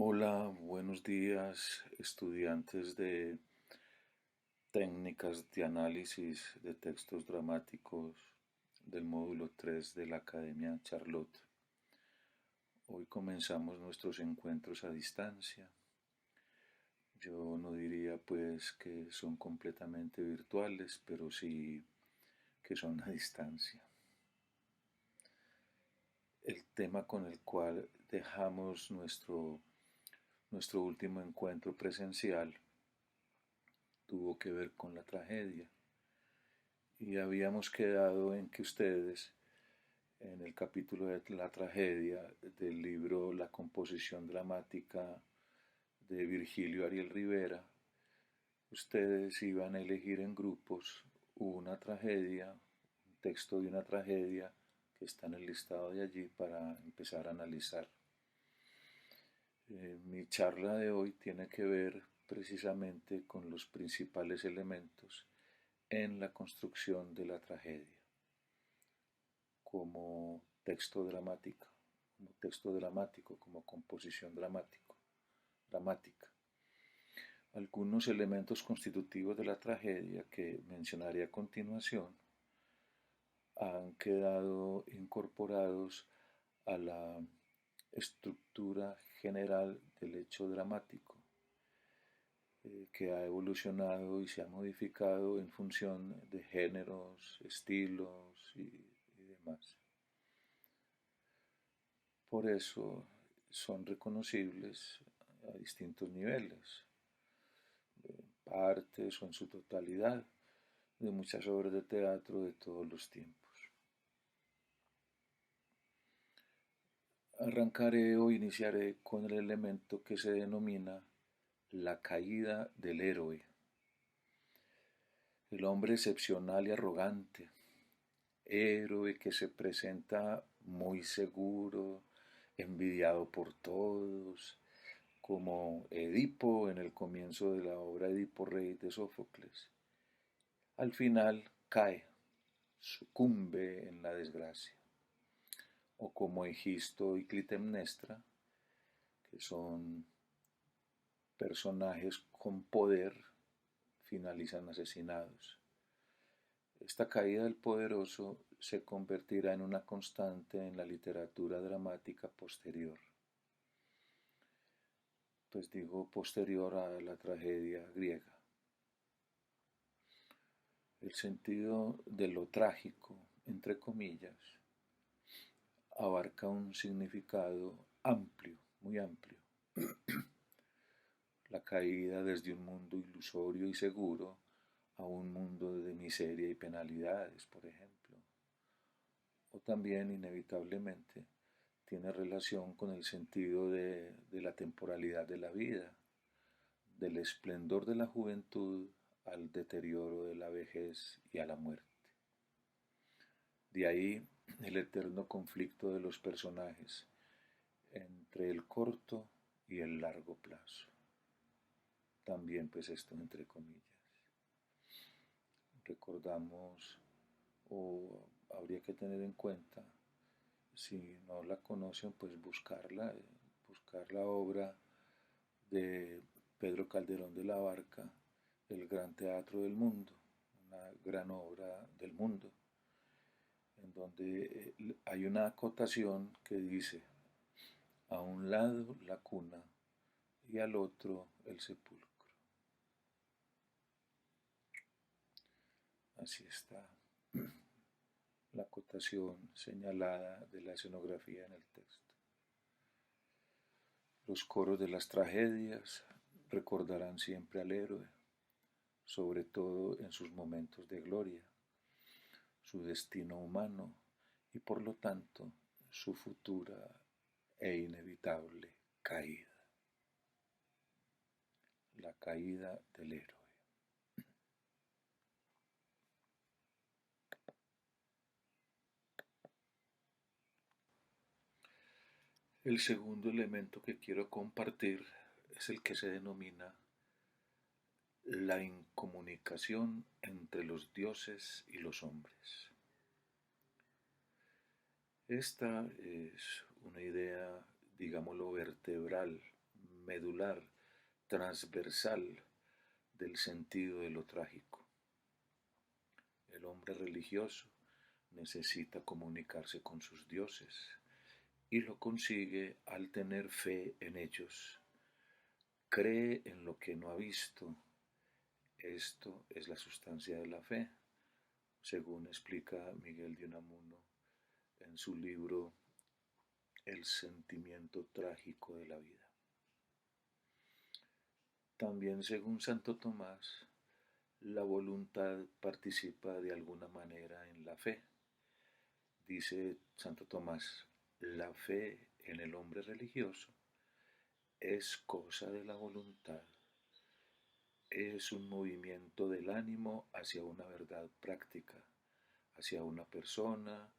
Hola, buenos días, estudiantes de técnicas de análisis de textos dramáticos del módulo 3 de la Academia Charlotte. Hoy comenzamos nuestros encuentros a distancia. Yo no diría pues que son completamente virtuales, pero sí que son a distancia. El tema con el cual dejamos nuestro último encuentro presencial tuvo que ver con la tragedia. Y habíamos quedado en que ustedes, en el capítulo de la tragedia del libro La composición dramática de Virgilio Ariel Rivera, ustedes iban a elegir en grupos una tragedia, un texto de una tragedia que está en el listado de allí para empezar a analizar. Mi charla de hoy tiene que ver precisamente con los principales elementos en la construcción de la tragedia como texto dramático, como composición dramática. Algunos elementos constitutivos de la tragedia que mencionaré a continuación han quedado incorporados a la estructura general del hecho dramático, que ha evolucionado y se ha modificado en función de géneros, estilos y demás. Por eso son reconocibles a distintos niveles, partes o en su totalidad, de muchas obras de teatro de todos los tiempos. Arrancaré o iniciaré con el elemento que se denomina la caída del héroe. El hombre excepcional y arrogante, héroe que se presenta muy seguro, envidiado por todos, como Edipo en el comienzo de la obra Edipo Rey de Sófocles. Al final cae, sucumbe en la desgracia. O como Egisto y Clitemnestra, que son personajes con poder, finalizan asesinados. Esta caída del poderoso se convertirá en una constante en la literatura dramática posterior. Pues digo posterior a la tragedia griega. El sentido de lo trágico, entre comillas, abarca un significado amplio, muy amplio. La caída desde un mundo ilusorio y seguro a un mundo de miseria y penalidades, por ejemplo. O también, inevitablemente, tiene relación con el sentido de la temporalidad de la vida, del esplendor de la juventud al deterioro de la vejez y a la muerte. De ahí el eterno conflicto de los personajes entre el corto y el largo plazo. También pues esto entre comillas. Recordamos o habría que tener en cuenta, si no la conocen, pues buscar la obra de Pedro Calderón de la Barca, El Gran Teatro del Mundo, una gran obra del mundo, en donde hay una acotación que dice, a un lado la cuna y al otro el sepulcro. Así está la acotación señalada de la escenografía en el texto. Los coros de las tragedias recordarán siempre al héroe, sobre todo en sus momentos de gloria, su destino humano y por lo tanto su futura e inevitable caída. La caída del héroe. El segundo elemento que quiero compartir es el que se denomina la incomunicación entre los dioses y los hombres. Esta es una idea, digámoslo, vertebral, medular, transversal del sentido de lo trágico. El hombre religioso necesita comunicarse con sus dioses y lo consigue al tener fe en ellos. Cree en lo que no ha visto. Esto es la sustancia de la fe, según explica Miguel de Unamuno en su libro El sentimiento trágico de la vida. También, según Santo Tomás, la voluntad participa de alguna manera en la fe. Dice Santo Tomás, la fe en el hombre religioso es cosa de la voluntad, es un movimiento del ánimo hacia una verdad práctica, hacia una persona,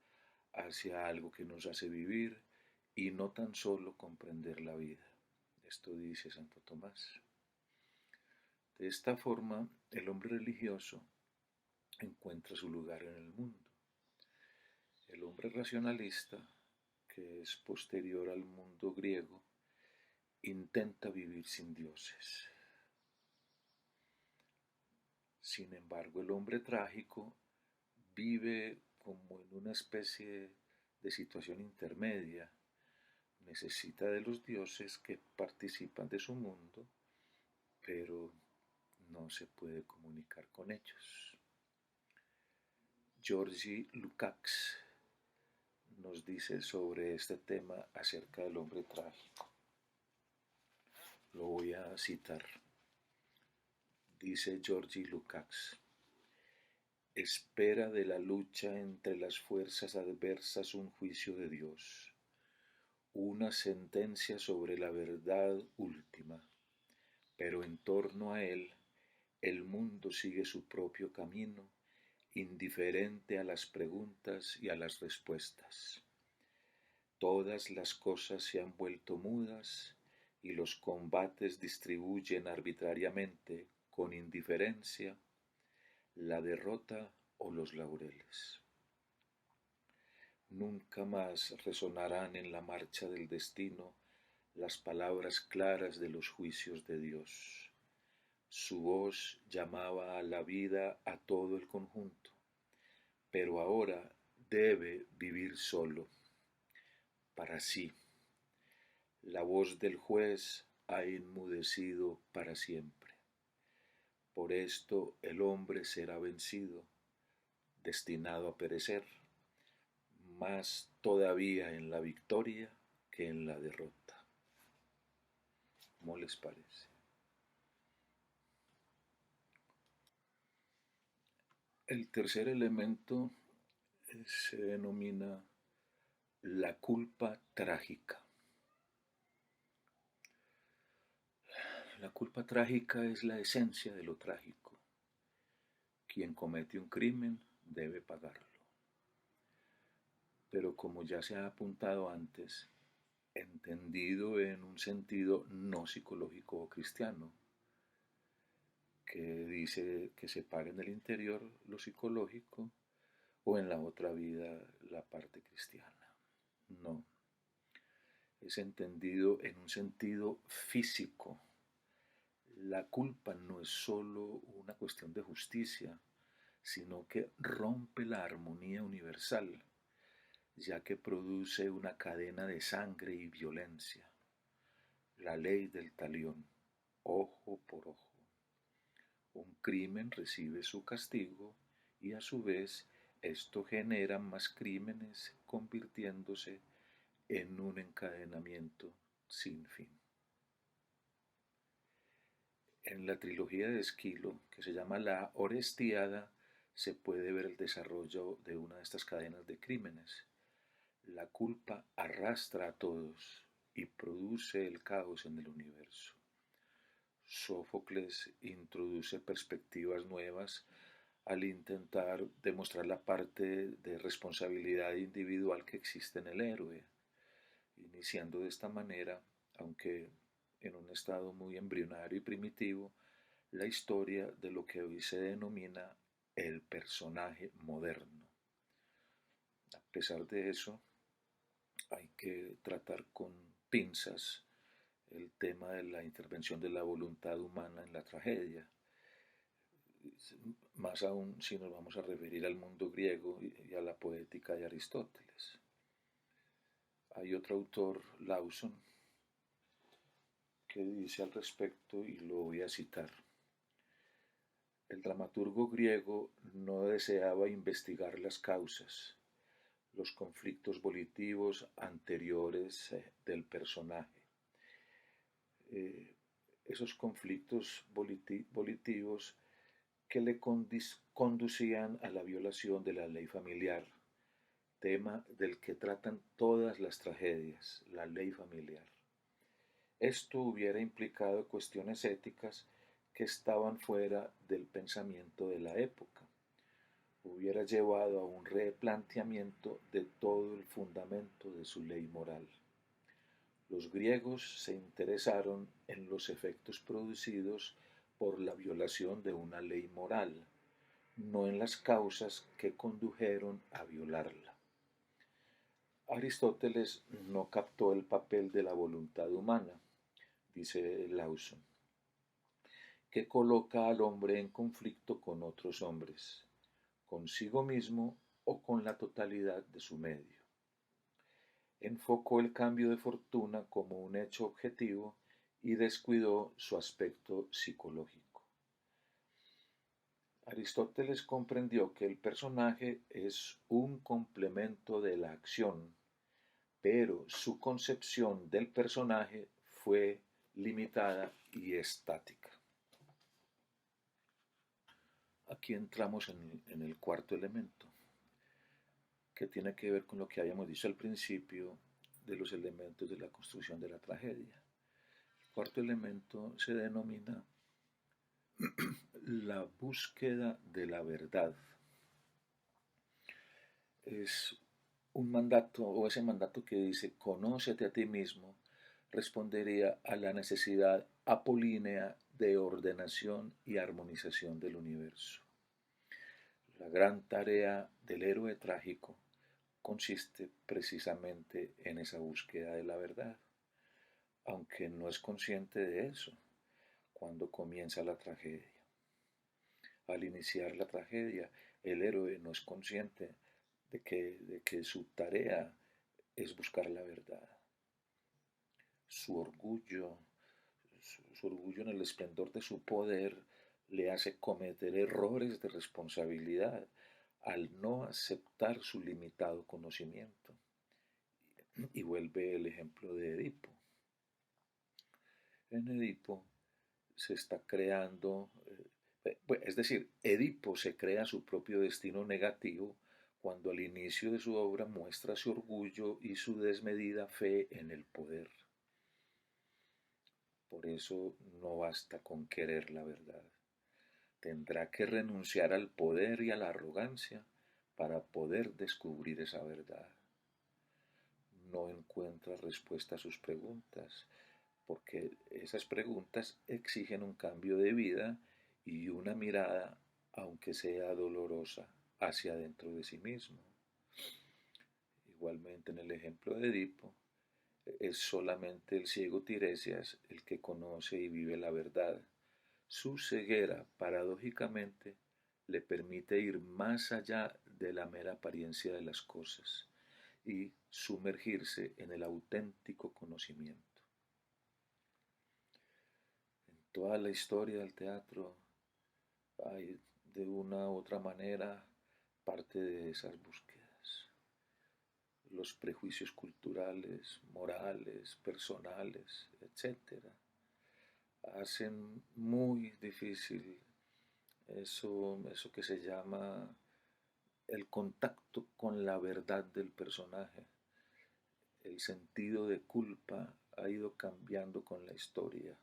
hacia algo que nos hace vivir y no tan solo comprender la vida. Esto dice Santo Tomás. De esta forma, el hombre religioso encuentra su lugar en el mundo. El hombre racionalista, que es posterior al mundo griego, intenta vivir sin dioses. Sin embargo, el hombre trágico vive como en una especie de situación intermedia. Necesita de los dioses que participan de su mundo, pero no se puede comunicar con ellos. Georgi Lukács nos dice sobre este tema acerca del hombre trágico. Lo voy a citar. Dice Georgi Lukács: espera de la lucha entre las fuerzas adversas un juicio de Dios, una sentencia sobre la verdad última, pero en torno a él el mundo sigue su propio camino, indiferente a las preguntas y a las respuestas. Todas las cosas se han vuelto mudas y los combates distribuyen arbitrariamente, con indiferencia, la derrota o los laureles. Nunca más resonarán en la marcha del destino las palabras claras de los juicios de Dios. Su voz llamaba a la vida a todo el conjunto, pero ahora debe vivir solo, para sí. La voz del juez ha enmudecido para siempre. Por esto el hombre será vencido, destinado a perecer, más todavía en la victoria que en la derrota. ¿Cómo les parece? El tercer elemento se denomina la culpa trágica. La culpa trágica es la esencia de lo trágico. Quien comete un crimen debe pagarlo. Pero como ya se ha apuntado antes, entendido en un sentido no psicológico o cristiano, que dice que se paga en el interior lo psicológico o en la otra vida la parte cristiana. No, es entendido en un sentido físico. La culpa no es solo una cuestión de justicia, sino que rompe la armonía universal, ya que produce una cadena de sangre y violencia. La ley del talión, ojo por ojo. Un crimen recibe su castigo y a su vez esto genera más crímenes, convirtiéndose en un encadenamiento sin fin. En la trilogía de Esquilo, que se llama La Orestiada, se puede ver el desarrollo de una de estas cadenas de crímenes. La culpa arrastra a todos y produce el caos en el universo. Sófocles introduce perspectivas nuevas al intentar demostrar la parte de responsabilidad individual que existe en el héroe, iniciando de esta manera, aunque en un estado muy embrionario y primitivo, la historia de lo que hoy se denomina el personaje moderno. A pesar de eso, hay que tratar con pinzas el tema de la intervención de la voluntad humana en la tragedia, más aún si nos vamos a referir al mundo griego y a la poética de Aristóteles. Hay otro autor, Lawson, que dice al respecto, y lo voy a citar: el dramaturgo griego no deseaba investigar las causas, los conflictos volitivos anteriores del personaje. Esos conflictos volitivos que le conducían a la violación de la ley familiar, tema del que tratan todas las tragedias, la ley familiar. Esto hubiera implicado cuestiones éticas que estaban fuera del pensamiento de la época. Hubiera llevado a un replanteamiento de todo el fundamento de su ley moral. Los griegos se interesaron en los efectos producidos por la violación de una ley moral, no en las causas que condujeron a violarla. Aristóteles no captó el papel de la voluntad humana, dice Lawson, que coloca al hombre en conflicto con otros hombres, consigo mismo o con la totalidad de su medio. Enfocó el cambio de fortuna como un hecho objetivo y descuidó su aspecto psicológico. Aristóteles comprendió que el personaje es un complemento de la acción, pero su concepción del personaje fue limitada y estática. Aquí entramos en el cuarto elemento, que tiene que ver con lo que habíamos dicho al principio de los elementos de la construcción de la tragedia. El cuarto elemento se denomina la búsqueda de la verdad. Es un mandato, o ese mandato que dice conócete a ti mismo, respondería a la necesidad apolínea de ordenación y armonización del universo. La gran tarea del héroe trágico consiste precisamente en esa búsqueda de la verdad, aunque no es consciente de eso cuando comienza la tragedia. Al iniciar la tragedia, el héroe no es consciente de que su tarea es buscar la verdad. Su orgullo, su orgullo en el esplendor de su poder le hace cometer errores de responsabilidad al no aceptar su limitado conocimiento. Y vuelve el ejemplo de Edipo. En Edipo se está creando, es decir, Edipo se crea su propio destino negativo cuando al inicio de su obra muestra su orgullo y su desmedida fe en el poder. Por eso no basta con querer la verdad. Tendrá que renunciar al poder y a la arrogancia para poder descubrir esa verdad. No encuentra respuesta a sus preguntas, porque esas preguntas exigen un cambio de vida y una mirada, aunque sea dolorosa, hacia dentro de sí mismo. Igualmente en el ejemplo de Edipo, es solamente el ciego Tiresias el que conoce y vive la verdad. Su ceguera, paradójicamente, le permite ir más allá de la mera apariencia de las cosas y sumergirse en el auténtico conocimiento. En toda la historia del teatro hay de una u otra manera parte de esas búsquedas. Los prejuicios culturales, morales, personales, etcétera, hacen muy difícil eso que se llama el contacto con la verdad del personaje. El sentido de culpa ha ido cambiando con la historia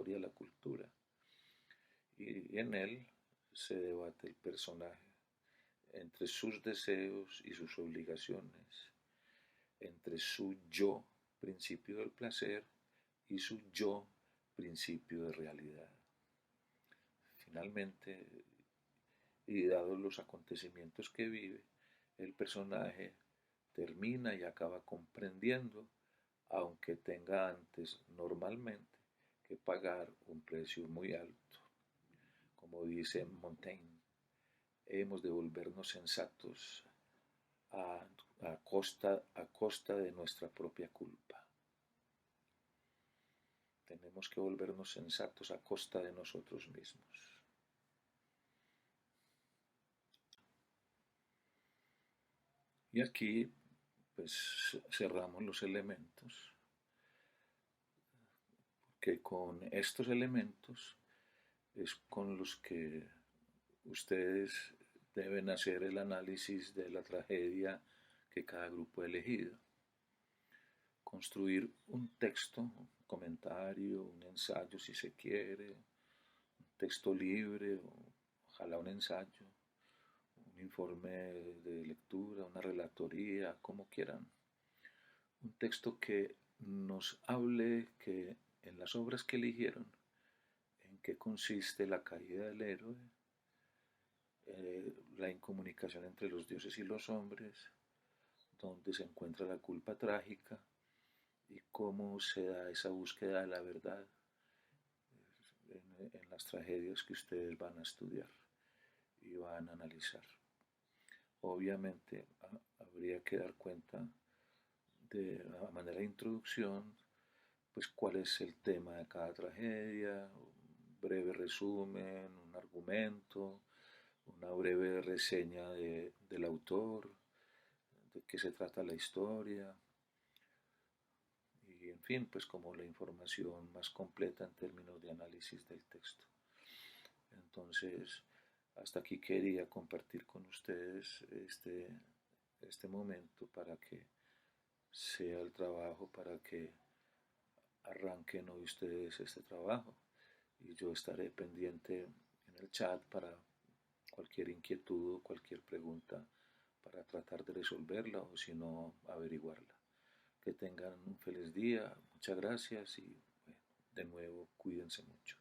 de la cultura. Y en él se debate el personaje entre sus deseos y sus obligaciones, entre su yo, principio del placer, y su yo, principio de realidad. Finalmente, y dados los acontecimientos que vive, el personaje termina y acaba comprendiendo aunque tenga antes normalmente que pagar un precio muy alto. Como dice Montaigne, hemos de volvernos sensatos a, a costa de nuestra propia culpa. Tenemos que volvernos sensatos a costa de nosotros mismos. Y aquí, pues, cerramos los elementos, que con estos elementos es con los que ustedes deben hacer el análisis de la tragedia que cada grupo ha elegido. Construir un texto, un comentario, un ensayo si se quiere, un texto libre, o ojalá un ensayo, un informe de lectura, una relatoría, como quieran. Un texto que nos hable que en las obras que eligieron, en qué consiste la caída del héroe, la incomunicación entre los dioses y los hombres, donde se encuentra la culpa trágica y cómo se da esa búsqueda de la verdad en las tragedias que ustedes van a estudiar y van a analizar. Obviamente habría que dar cuenta de a manera de introducción, pues cuál es el tema de cada tragedia, un breve resumen, un argumento, una breve reseña del autor, de qué se trata la historia, y en fin, pues como la información más completa en términos de análisis del texto. Entonces, hasta aquí quería compartir con ustedes este momento para que sea el trabajo, para que arranquen hoy ustedes este trabajo. Y yo estaré pendiente en el chat para cualquier inquietud o cualquier pregunta para tratar de resolverla o si no, averiguarla. Que tengan un feliz día, muchas gracias y bueno, de nuevo cuídense mucho.